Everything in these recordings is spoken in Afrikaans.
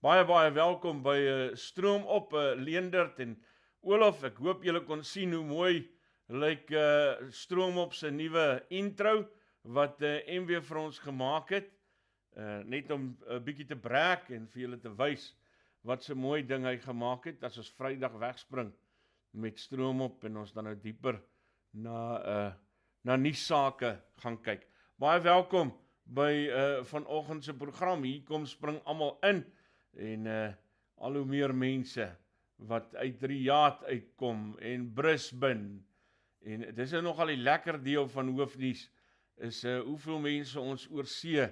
Baie welkom by Stroom op, Leendert en Olaf. Ek hoop julle kon sien hoe mooi lyk Stroom op sy nuwe intro wat MW vir ons gemaak het. Net om 'n bietjie te brag en vir julle te wys wat so mooi ding hy gemaak het as ons Vrydag wegspring met Stroom op en ons dan nou dieper na nuussake gaan kyk. Baie welkom by vanoggend se program. Hier kom spring almal in en al hoe meer mense wat uit Riyadh uitkom en Brisbane. En dit is nogal die lekker deel van hoofnuus is hoeveel mense ons oor see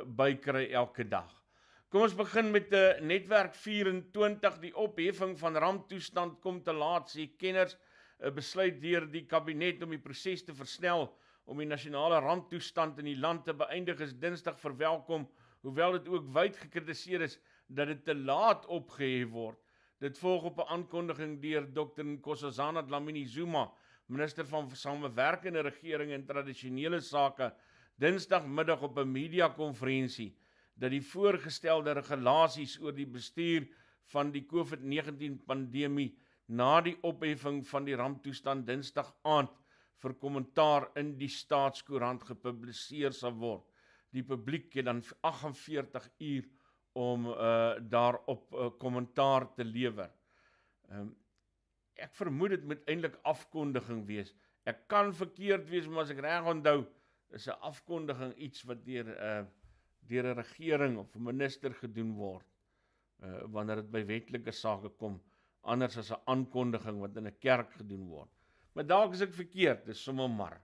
bykry elke dag. Kom ons begin met netwerk 24, die opheffing van ramptoestand kom te laat, sê kenners. Besluit deur die kabinet om die proses te versnel om die nasionale ramptoestand in die land te beëindig is Dinsdag verwelkom, hoewel dit ook wyd gekritiseer is dat dit te laat opgehef word. Dit volg op 'n aankondiging deur Dr. Nkosazana Dlamini-Zuma, minister van Samewerkende Regering en Tradisionele Sake, Dinsdagmiddag op 'n mediakonferensie dat die voorgestelde regulasies oor die bestuur van die COVID-19 pandemie na die opheffing van die ramptoestand Dinsdag aand vir kommentaar in die Staatskoerant gepubliseer sal word. Die publiek het dan 48 uur om daarop kommentaar te lewer. Ek vermoed dit moet eintlik afkondiging wees. Ek kan verkeerd wees, maar as ek reg onthou, is 'n afkondiging iets wat deur 'n regering of 'n minister gedoen word, wanneer dit by wetlike sake kom, anders as 'n aankondiging wat in 'n kerk gedoen word. Maar dalk is ek verkeerd, dis sommer maar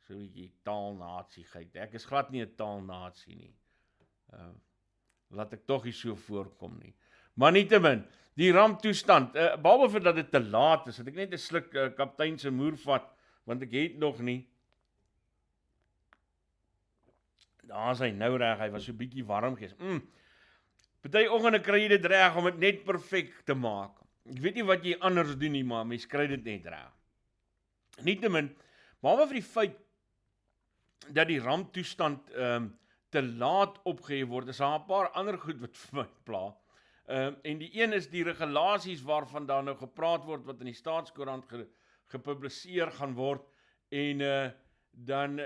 so 'n bietjie taalnatsigheid. Ek is glad nie 'n taalnasie nie. Laat ek tog nie so voorkom nie. Maar nietemin, die ramptoestand, behalwe vir dat dit te laat is, het ek net 'n sluk kaptein se moer vat, want ek het nog nie. Daar is hy nou reg, hy was so bietjie warm gees. Party oggende kry jy dit reg om dit net perfek te maak. Ek weet nie wat jy anders doen nie, maar mens kry dit net reg. Nietemin, behalwe vir die feit dat die ramptoestand te laat opgehef word, is daar 'n paar ander goed wat vir my pla. En die een is die regulasies waarvan daar nou gepraat word, wat in die Staatskoerant gepubliseer gaan word, en dan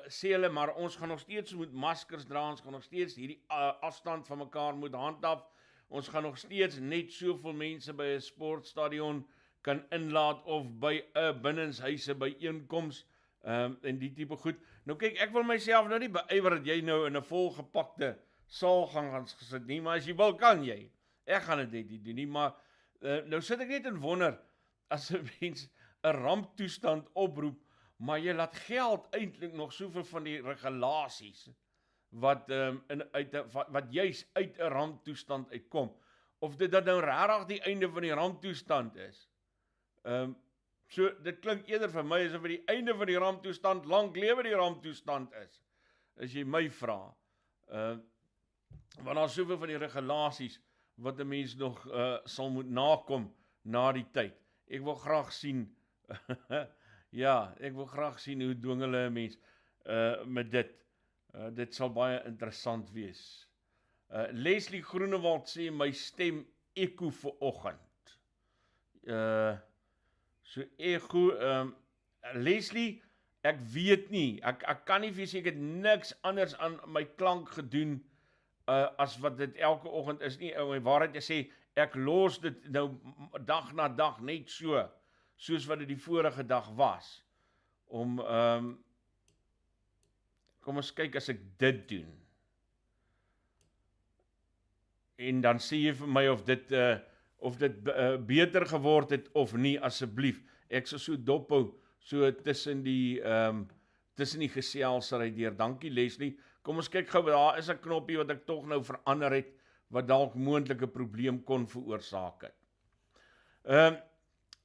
sê hulle, maar ons gaan nog steeds moet maskers dra, ons gaan nog steeds hierdie afstand van mekaar moet handhaaf, ons gaan nog steeds net soveel mense by 'n sportstadion kan inlaat of by 'n binnenshuise byeenkoms, en die tipe goed. Nou kyk, ek wil myself nou nie beywer dat jy nou in 'n volgepakte saal gaan gesit nie, maar as jy wil kan jy. Ek gaan dit net nie doen nie, maar nou sit ek net en wonder, as 'n mens 'n ramptoestand oproep, maar jy laat geld eintlik nog soveel van die regulasies wat juis uit 'n ramptoestand uitkom, of dit nou regtig die einde van die ramptoestand is. So dit klink eerder vir my asof die einde van die ramptoestand lank lewe die ramptoestand is, as jy my vra. Want daar is soveel van die regulasies wat 'n mens nog sal moet nakom na die tyd. Ek wil graag sien ja, ek wil graag sien hoe dwing hulle 'n mens met dit. Dit sal baie interessant wees. Leslie Groenewald sê my stem eko vir oggend. So ego, Leslie, ek weet nie, ek kan nie vir sê ek het niks anders aan my klank gedoen as wat dit elke oggend is nie. My waarheid is sê, ek los dit nou dag na dag net so, soos wat dit die vorige dag was. Kom ons kyk as ek dit doen. En dan sê jy vir my of dit beter geword het of nie, asseblief. Ek sal so dophou, so tussen die geselsery deur. Dankie Leslie. Kom ons kyk gou, daar is 'n knoppie wat ek tog nou verander het, wat dalk moontlike probleem kon veroorsaak het.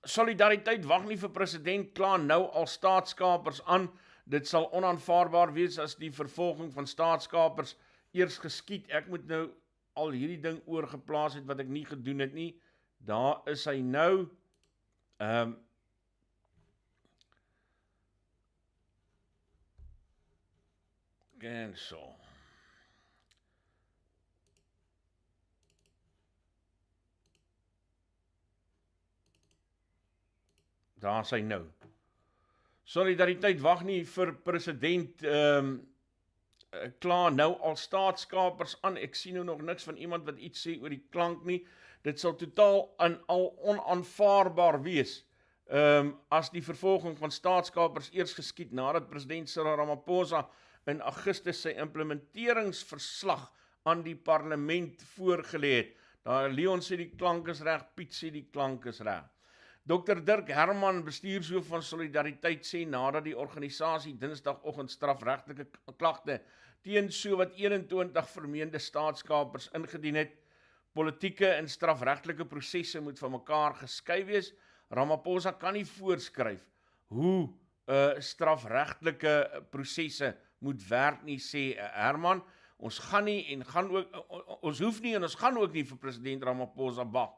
Solidariteit wag nie vir president, kla nou al staatskapers aan. Dit sal onaanvaarbaar wees as die vervolging van staatskapers eers geskied. Ek moet nou al hierdie ding oorgeplaas het wat ek nie gedoen het nie. Daar is hy nou. Cancel. daar is hy nou. Solidariteit wag nie vir president klaar nou al staatskapers aan. Ek sien nou nog niks van iemand wat iets sê oor die klank nie. Dit sal totaal al onaanvaarbaar wees as die vervolging van staatskapers eers geskied nadat president Cyril Ramaphosa in Augustus sy implementeringsverslag aan die parlement voorgelê het. Daar Leon sê die klank is reg, Piet sê die klank is reg. Dr. Dirk Herman, bestuurshoof van Solidariteit, sê nadat die organisasie Dinsdagoggend strafregtelike klagte teen sowat 21 vermeende staatskapers ingedien het, politieke en strafregtelike prosesse moet van mekaar geskei wees. Ramaphosa kan nie voorskryf hoe strafregtelike prosesse moet werk nie, sê Herman. Ons gaan nie en ons hoef nie en ons gaan ook nie vir president Ramaphosa wag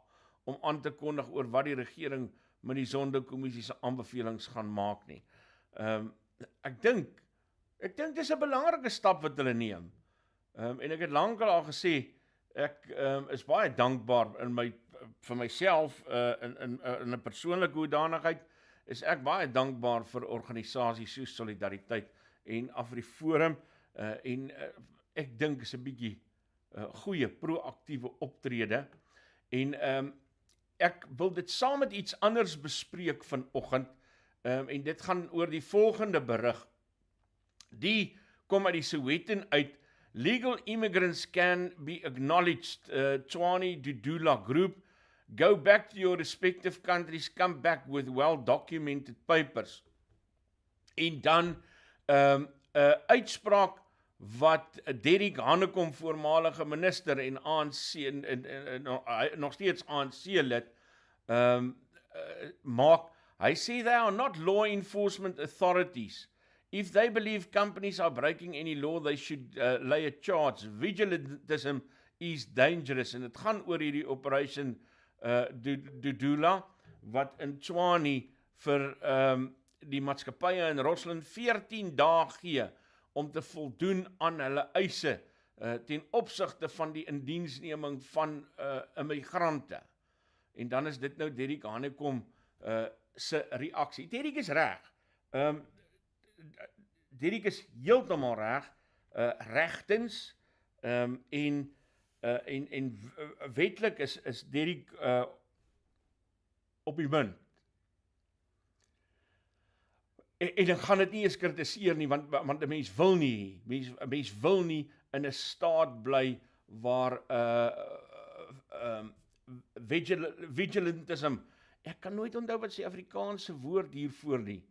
om aan te kondig oor wat die regering met die Sonderkommissie se aanbevelings gaan maak nie. Ek dink dis 'n belangrike stap wat hulle neem. En ek het lankal al gesê, ek is baie dankbaar vir myself in 'n persoonlike hoedanigheid, is ek baie dankbaar vir organisasies soos Solidariteit en AfriForum en ek dink is 'n bietjie goeie proaktiewe optrede en ek wil dit saam met iets anders bespreek vanoggend en dit gaan oor die volgende berig. Die kom uit die Sowetan uit. Legal immigrants can be acknowledged, Tshwane Dudula Group. Go back to your respective countries, come back with well-documented papers. En dan uitspraak wat Derrick Hanekom, voormalige minister en ANC, nog steeds ANC lid, maak. Hy sê they are not law enforcement authorities. If they believe companies are breaking any law, they should lay a charge. Vigilantism is dangerous. En dit gaan oor hierdie operation Dudula, wat in Tshwane vir die maatskappye in Rossland 14 dae gee om te voldoen aan hulle eise ten opsigte van die indiensneming van immigrante. En dan is dit nou Derrick Hanekom se reaksie. Derrick is reg. Derrick is heeltemal reg, regtens en wetlik is Derrick op die munt. En dan gaan dit nie eens kritiseer nie, want 'n mens wil nie, mens wil nie in 'n staat bly waar vigilantism, ek kan nooit onthou wat se Afrikaanse woord hiervoor nie,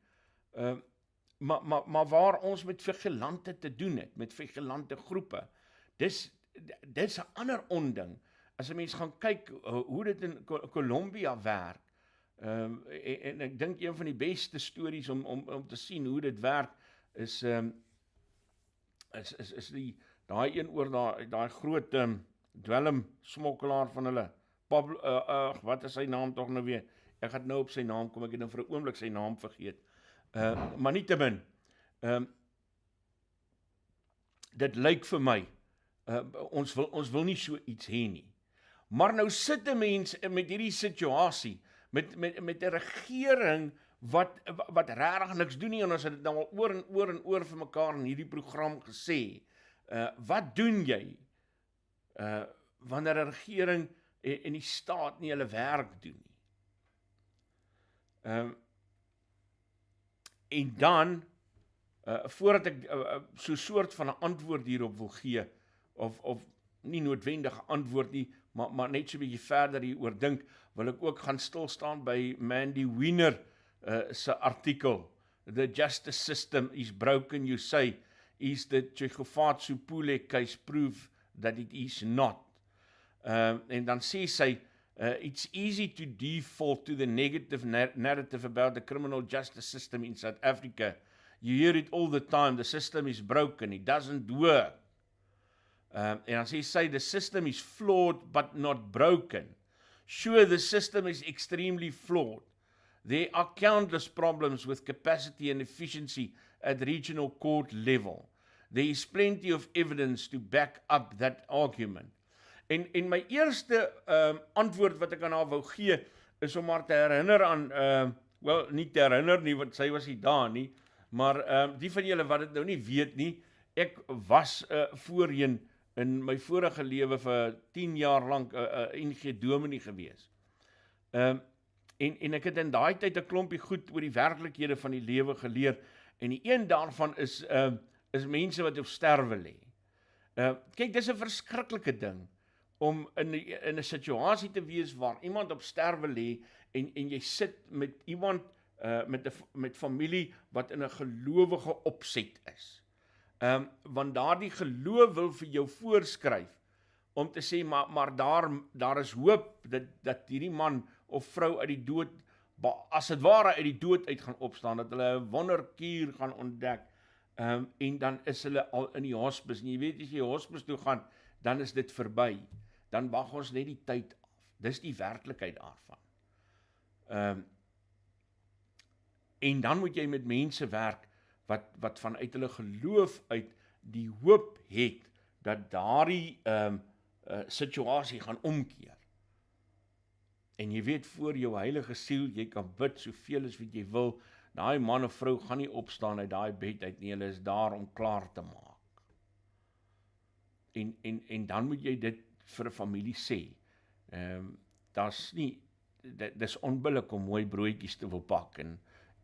maar waar ons met vigilante te doen het, met vigilante groepe, dis 'n ander onding, as 'n mens gaan kyk hoe dit in Colombia werk, en ek dink een van die beste stories om te sien hoe dit werk, is daai een oor daai groot dwelm smokkelaar van hulle, Pablo, wat is sy naam tog nou weer, ek gaan nou op sy naam kom, ek het nou vir 'n oomblik sy naam vergeet, maar nietemin, dit lyk vir my, ons wil nie so iets hê nie, maar nou sit 'n mens met hierdie situasie, met 'n regering wat regtig niks doen nie, en ons het dit nou al oor en oor vir mekaar in hierdie program gesê, wat doen jy, wanneer 'n regering en die staat nie hulle werk doen nie? En dan, voordat ek so 'n soort van 'n antwoord hierop wil gee, of nie noodwendige antwoord nie, maar net so 'n bietjie verder hieroor dink, wil ek ook gaan stilstaan by Mandy Wiener se artikel. The justice system is broken, you say. Is the Tshekgofatso-Pule case proof that it is not? En dan sê sy, it's easy to default to the negative narrative about the criminal justice system in South Africa. You hear it all the time, the system is broken, it doesn't work. En dan sê sy, the system is flawed but not broken. Sure, the system is extremely flawed. There are countless problems with capacity and efficiency at regional court level. There is plenty of evidence to back up that argument. En my eerste antwoord wat ek aan haar wou gee, is om haar te herinner aan wel, nie te herinner nie, want sy was nie daar nie, maar die van julle wat dit nou nie weet nie, ek was voorheen in my vorige lewe vir 10 jaar lank NG Dominee gewees. En ek het in daai tyd 'n klompie goed oor die werklikhede van die lewe geleer, en die een daarvan is mense wat op sterwe lê. Kyk, dis 'n verskriklike ding, om in 'n situasie te wees waar iemand op sterwe lê, en jy sit met iemand, met familie, wat in 'n gelowige opset is. Want daardie geloof wil vir jou voorskryf, om te sê, maar daar is hoop, dat hierdie man of vrou uit die dood, as het ware uit die dood uit gaan opstaan, dat hulle 'n wonderkuur gaan ontdek, en dan is hulle al in die hospis, en jy weet, as jy hospis toe gaan, dan is dit verby, dan wag ons net die tyd af, dis die werklikheid daarvan. En dan moet jy met mense werk, wat vanuit hulle geloof uit die hoop het, dat daardie situasie gaan omkeer. En jy weet, voor jou heilige siel, jy kan bid soveel as wat jy wil, daai man of vrou gaan nie opstaan uit daai bed uit nie, hulle is daar om klaar te maak. En dan moet jy dit vir 'n familie sê. Dis onbillik om mooi broodjies te wil pak,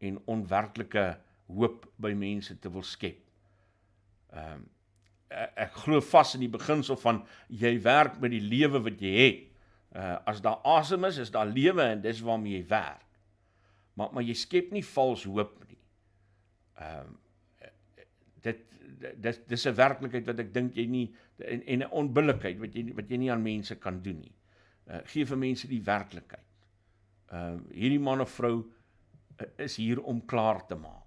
en onwerklike hoop by mense te wil skep. Ek glo vas in die beginsel van, jy werk met die lewe wat jy het. As daar asem is daar lewe, en dis waarmee jy werk. Maar jy skep nie vals hoop nie. Dis 'n werklikheid wat ek dink jy nie, en 'n onbillikheid wat jy nie aan mense kan doen nie. Gee vir mense die werklikheid. Hierdie man of vrou is hier om klaar te maak.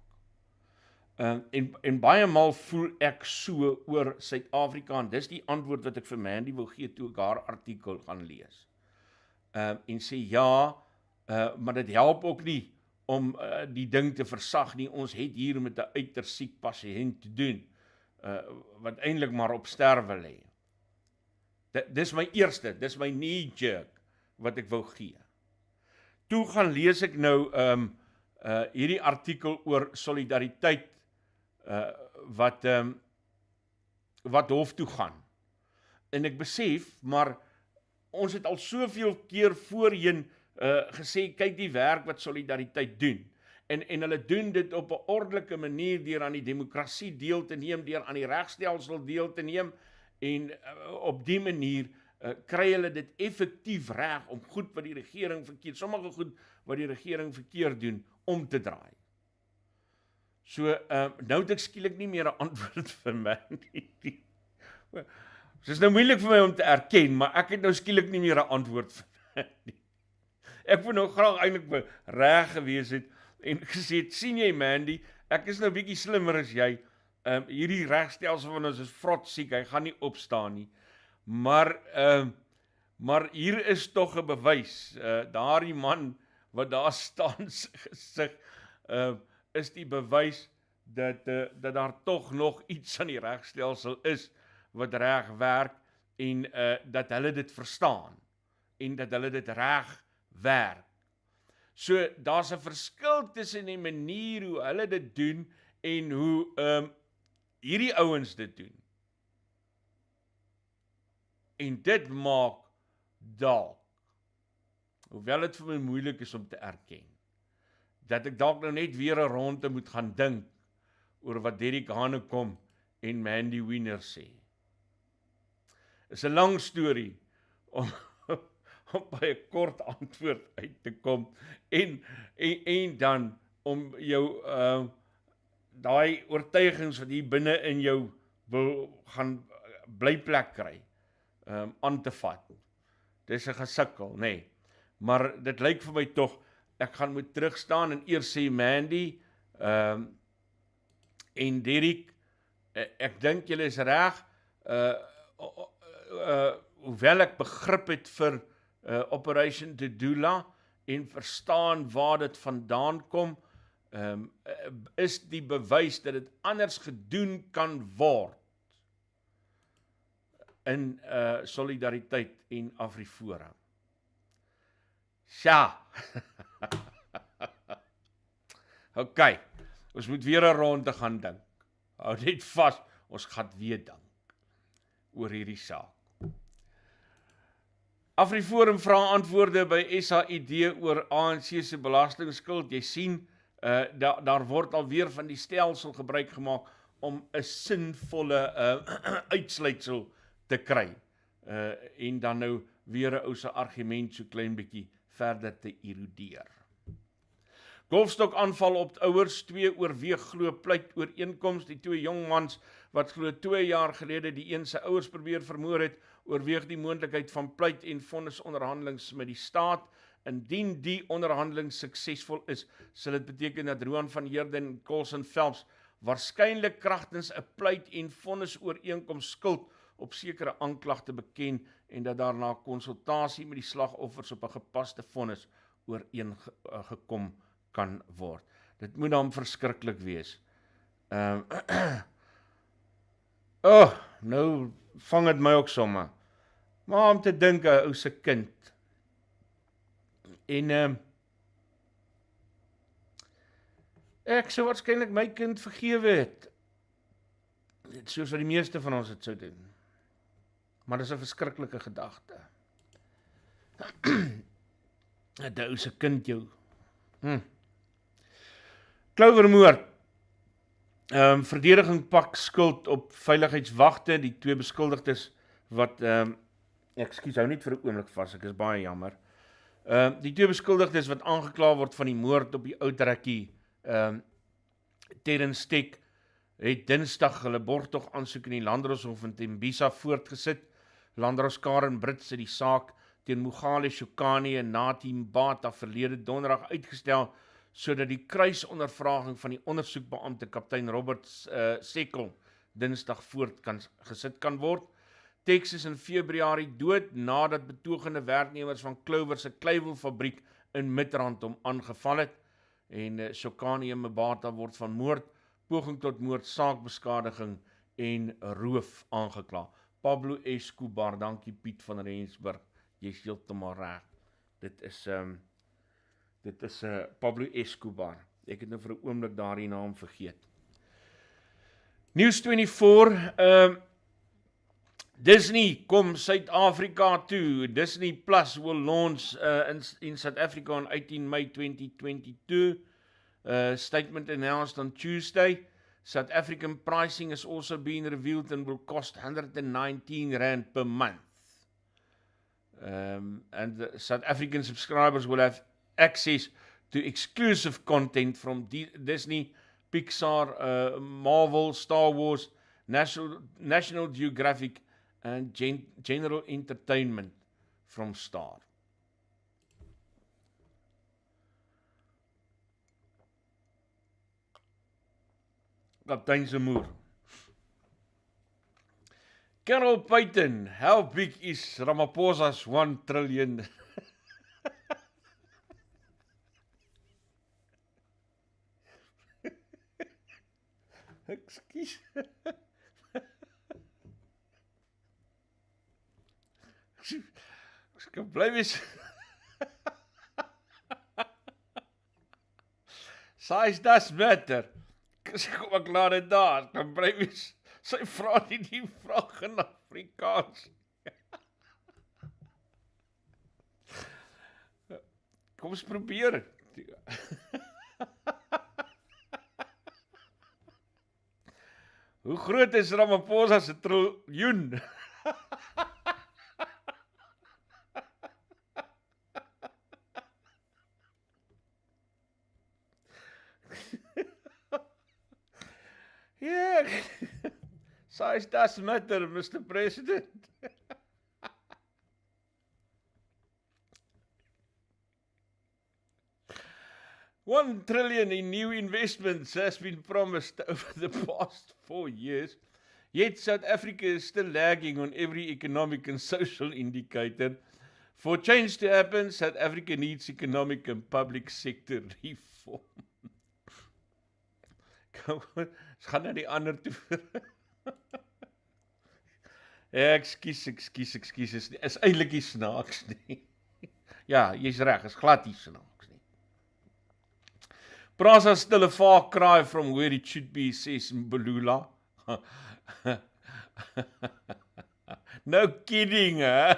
En baie maal voel ek so oor Suid-Afrika, en dis die antwoord wat ek vir Mandy wil gee toe ek haar artikel gaan lees. En sê ja, maar dit help ook nie om die ding te versag nie. Ons het hier met 'n uiters siek pasiënt te doen, wat eintlik maar op sterwe lê. Dis my eerste, dis my knee jerk wat ek wou gee. Toe gaan lees ek nou hierdie artikel oor solidariteit, wat hof toe gaan. En ek besef, maar ons het al soveel keer voorheen gesê, kyk die werk wat solidariteit doen. En hulle doen dit op 'n ordelike manier, deur aan die demokrasie deel te neem, deur aan die regstelsel deel te neem, en op die manier kry hulle dit effektief reg om goed wat die regering verkeerd, sommige goed wat die regering verkeerd doen, om te draai. So, nou het ek skielik nie meer 'n antwoord vir my nie. Het is nou moeilik vir my om te erken, maar ek het nou skielik nie meer 'n antwoord vir my nie. Ek wou nou graag eintlik reg gewees het, en gesê het, sien jy Mandy, ek is nou bietjie slimmer as jy, hierdie regstelsel van ons is vrot siek, hy gaan nie opstaan nie, maar hier is tog 'n bewys, daardie man, wat daar staan, sy gesig, is die bewys, dat daar tog nog iets aan die regstelsel is, wat reg werk, en dat hulle dit verstaan, en dat hulle dit reg werk. So, daar's 'n verskil tussen die manier hoe hulle dit doen, en hoe hierdie ouens dit doen. En dit maak dalk, hoewel dit vir my moeilik is om te erken, dat ek dalk nou net weer 'n ronde moet gaan dink, oor wat Derek Hanekom en Mandy Wiener sê. Is 'n lang storie, om by 'n kort antwoord uit te kom, en dan om jou daai oortuigings wat hier binne in jou wil gaan blyplek kry, aan te vat. Dis 'n gesukkel, nee. Maar dit lyk vir my tog, ek gaan moet terugstaan en eers sê Mandy, en Derek, ek dink julle is reg, hoewel ek begrip het vir Operation Dedula, en verstaan waar dit vandaan kom, is die bewys dat dit anders gedoen kan word, in solidariteit en Afriforum. Sja, Ok, ons moet weer 'n ronde gaan dink. Hou net vas, ons gaan weer dink oor hierdie saak. AfriForum vra antwoorde by SAID oor ANC se belastingskuld. Jy sien, daar word alweer van die stelsel gebruik gemaak om 'n sinvolle uitsluitsel te kry. En dan nou weer 'n ou se argument so klein bietjie verder te erodeer. Golfstok aanval op ouers, 2 oorweeg glo pleit ooreenkoms. Die 2 jong mans wat glo 2 jaar gelede die een sy ouers probeer vermoor het, oorweeg die moontlikheid van pleit en vonnisonderhandelings met die staat. Indien die onderhandeling suksesvol is, sal dit beteken dat Roan van Heerden en Colson Phelps waarskynlik kragtens 'n pleit en vonnisooreenkoms skuld op sekere aanklagte beken en dat daarna konsultasie met die slagoffers op 'n gepaste vonnis ooreengekom kan word. Dit moet dan verskriklik wees. Nou vang dit my ook sommer. Maar om te dink 'n ou se kind. En ek sou waarskynlik my kind vergewe het. Soos wat die meeste van ons dit sou doen. Maar dis 'n verskriklike gedagte. Dat 'n ou se kind jou. Klouwermoord. Verdediging pak skuld op veiligheidswagte, die 2 beskuldigdes wat, ekskuus, hou net vir 'n oomblik vas, ek is baie jammer. Die 2 beskuldigdes wat aangekla word van die moord op die Oudrekkie, Terrence Stek, het Dinsdag hulle borgtog aansoek in die Landdroshof in Tembisa voortgesit. Landdros Karen Brits het die saak teen Mogale Shokani en Natim Bata verlede donderdag uitgestel, sodat die kruisondervraging van die ondersoekbeampte kaptein Robert Sekkel Dinsdag voortgesit kan word. Tex is in Februarie dood nadat betogende werknemers van Clover se kleiwelfabriek in Midrand hom aangeval het. En Shokani en Mbata word van moord, poging tot moord, saakbeskadiging en roof aangekla. Pablo Escobar, dankie Piet van Rensburg, jy is heeltemal reg. Dit is Pablo Escobar. Ek het nou vir 'n oomblik daardie naam vergeet. News 24, Disney kom Suid-Afrika toe. Disney Plus will launch in South Africa on 18 May 2022. Statement announced on Tuesday. South African pricing is also being revealed and will cost R119 per month. And the South African subscribers will have access to exclusive content from Disney, Pixar, Marvel, Star Wars, National Geographic, and general entertainment from Star. Kaptein se moer. Carol Payton, how big is Ramaphosa's 1 trillion? Ekskuus. Ek kan bly wees. Size does matter. Kom ek laat dit daar. Ek kan bly wees. Sy vra nie die vraag in Afrikaans. Kom ons probeer. Hoe groot is Ramaphosa se triljoen? Yeah, size does matter, Mr. President. $1 trillion in new investments has been promised over the past 4 years, yet South Africa is still lagging on every economic and social indicator. For change to happen, South Africa needs economic and public sector reform. Kom, ons gaan na die ander toe. Ekskuus, is eintlik nie snaaks nie. Ja, jy's reg, is glad nie snaaks nie. Prasa still a far cry from where it should be, says Mbulula. No kidding, huh?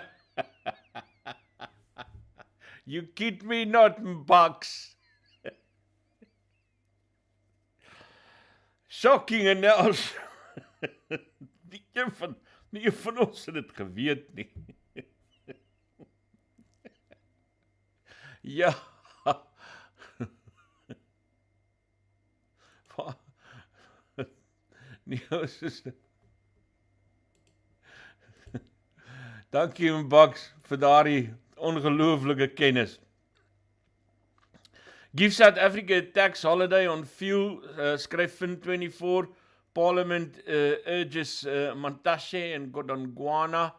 You kid me not, Bucks. Shocking announcement. Nie van ons het dit geweet nie. Ja. Nee, ons is... Dankie, Bucks, vir daardie ongelooflike kennis. Give South Africa a tax holiday on fuel, skryf Fin24. Parliament urges Mantashe and Godongwana.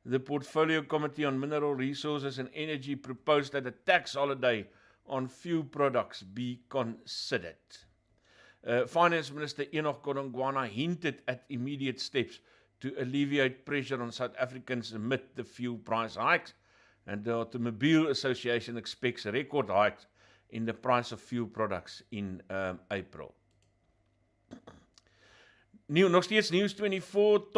The Portfolio Committee on Mineral Resources and Energy proposed that a tax holiday on fuel products be considered. Finance Minister Enoch Godongwana hinted at immediate steps to alleviate pressure on South Africans amid the fuel price hikes, and the Automobile Association expects record hikes in the price of fuel products in April. Nog steeds Nuus24,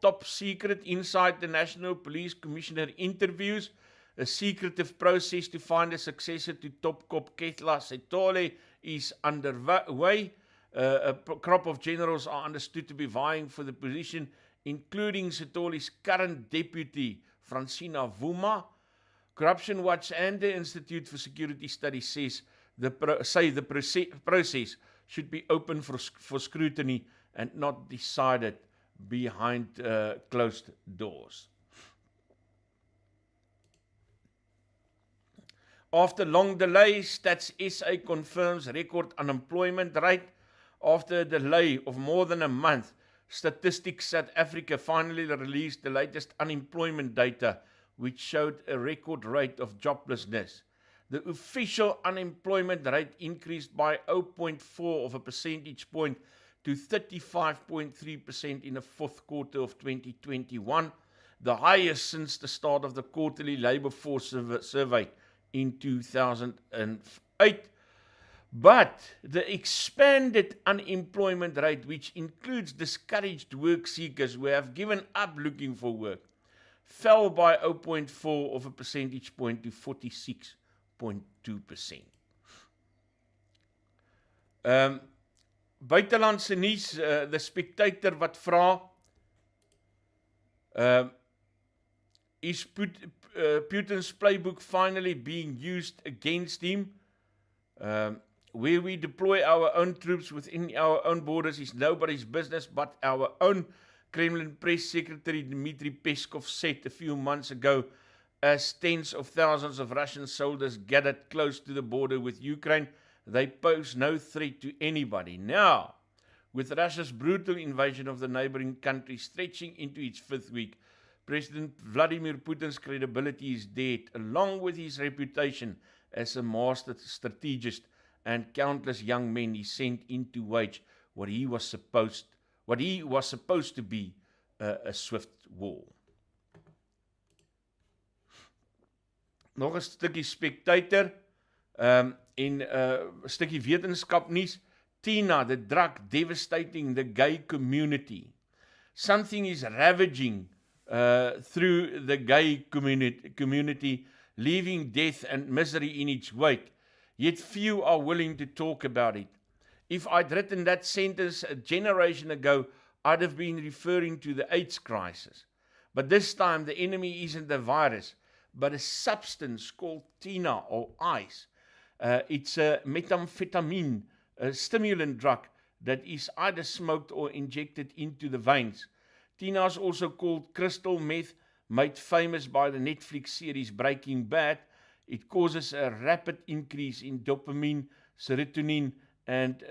top secret inside the National Police Commissioner interviews. A secretive process to find a successor to top cop Ketla Setole is underway. A crop of generals are understood to be vying for the position, including Setole's current deputy, Francina Vuma. Corruption Watch and the Institute for Security Studies the process should be open for scrutiny and not decided behind closed doors. After long delay, Stats SA confirms record unemployment rate. After a delay of more than a month, Statistics South Africa finally released the latest unemployment data, which showed a record rate of joblessness. The official unemployment rate increased by 0.4 of a percentage point to 35.3% in the fourth quarter of 2021, the highest since the start of the quarterly labour force survey in 2008. But the expanded unemployment rate, which includes discouraged work seekers who have given up looking for work, fell by 0.4 of a percentage point to 46.2%. Buitelandse nuus, The Spectator wat vra, is Putin's playbook finally being used against him? Where we deploy our own troops within our own borders is nobody's business but our own, Kremlin Press Secretary Dmitry Peskov said a few months ago, as tens of thousands of Russian soldiers gathered close to the border with Ukraine. They pose no threat to anybody. Now, with Russia's brutal invasion of the neighboring country stretching into its fifth week, President Vladimir Putin's credibility is dead, along with his reputation as a master strategist and countless young men he sent in to wage what he was supposed to be a swift war. Nog 'n stukkie Spectator en 'n stukkie wetenskapnuus. Tina, the drug devastating the gay community. Something is ravaging through the gay community, leaving death and misery in its wake. Yet few are willing to talk about it. If I'd written that sentence a generation ago, I'd have been referring to the AIDS crisis. But this time the enemy isn't the virus, but a substance called Tina or ice. It's a methamphetamine, a stimulant drug that is either smoked or injected into the veins. Tina is also called crystal meth, made famous by the Netflix series Breaking Bad. It causes a rapid increase in dopamine, serotonin, and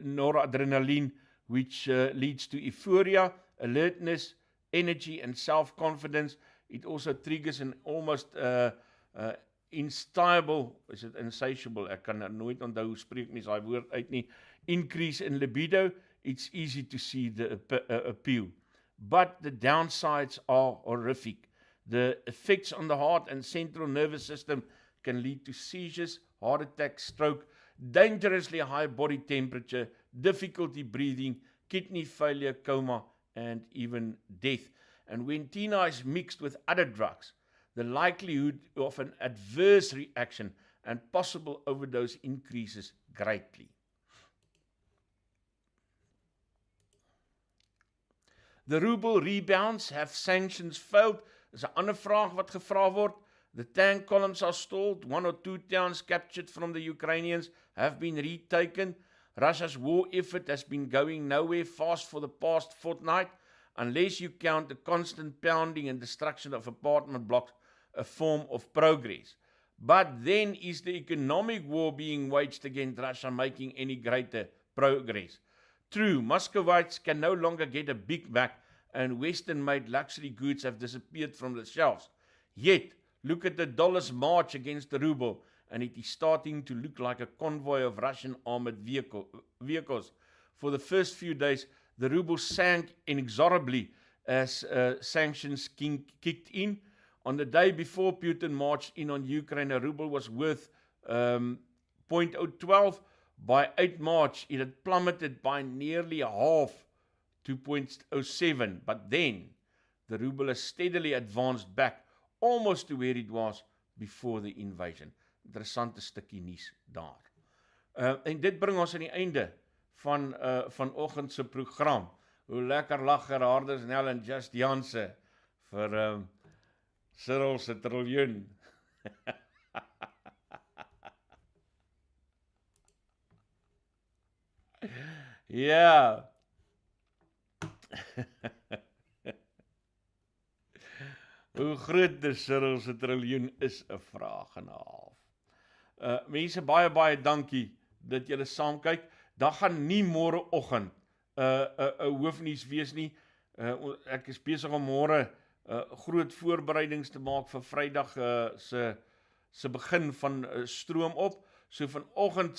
noradrenaline, which leads to euphoria, alertness, energy, and self-confidence. It also triggers an almost insatiable, ek kan nooit onthou hoe spreek mens daai woord uit nie, increase in libido. It's easy to see the appeal. But the downsides are horrific. The effects on the heart and central nervous system can lead to seizures, heart attack, stroke, dangerously high body temperature, difficulty breathing, kidney failure, coma, and even death. And when tina is mixed with other drugs, the likelihood of an adverse reaction and possible overdose increases greatly. The ruble rebounds, have sanctions failed? Is 'n ander vraag wat gevra word. The tank columns are stalled. 1 or 2 towns captured from the Ukrainians have been retaken. Russia's war effort has been going nowhere fast for the past fortnight, unless you count the constant pounding and destruction of apartment blocks a form of progress. But then is the economic war being waged against Russia making any greater progress? True, Muscovites can no longer get a Big Mac and Western-made luxury goods have disappeared from the shelves. Yet, look at the dollar's march against the ruble, and it is starting to look like a convoy of Russian armored vehicles. For the first few days, the ruble sank inexorably as sanctions kicked in. On the day before Putin marched in on Ukraine, a ruble was worth 0.012. By 8 March, it had plummeted by nearly half to 0.07. But then, the ruble has steadily advanced back, almost to where it was before the invasion. Interessante stukkie nuus daar. En dit bring ons aan die einde van vanoggend se program. Hoe lekker lag Gerardus Nel en Just Janse vir Cyril se triljoen. Ja. Hoe groot die Cyril se triljoen is 'n vraag en 'n half. Mense, baie dankie dat julle saam kyk. Daar gaan nie môreoggend 'n hoofnuus wees nie. Ek is besig om môre groot voorbereidings te maak vir Vrydag se begin van stroom op. So vanoggend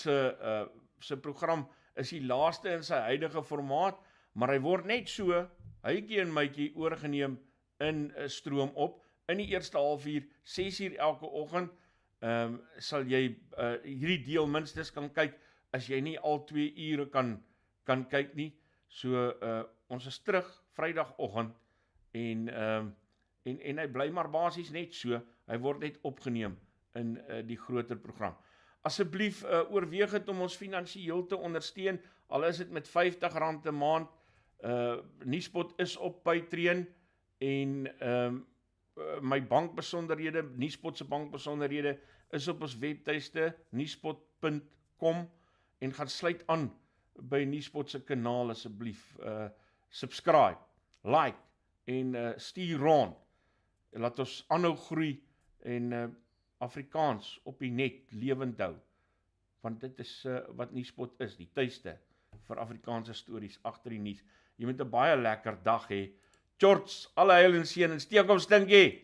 se program is die laaste in sy huidige formaat, maar hy word net so, hytjie en mytjie, oorgeneem in stroom op. In die eerste halfuur, 6uur elke oggend, sal jy hierdie deel minstens kan kyk, as jy nie al 2 ure kan kyk nie. So, ons is terug, Vrydagoggend, en hy bly maar basies net so, hy word net opgeneem in die groter program. Asseblief oorweeg het om ons finansiëel te ondersteun, al is dit met R50 'n maand. Nuuspod is op Patreon en my bankbesonderhede, Nuuspod se bankbesonderhede is op ons webtuiste nuuspod.com en gaan sluit aan by Nuuspod se kanaal asseblief. Subscribe, like en stuur rond. Laat ons aanhou groei en Afrikaans op die net lewend hou, want dit is wat Nuuspod is, die tuiste vir Afrikaanse stories agter die nuus. Jy moet 'n baie lekker dag hê. Tjorts, alle heil en seën en steek op stinkie.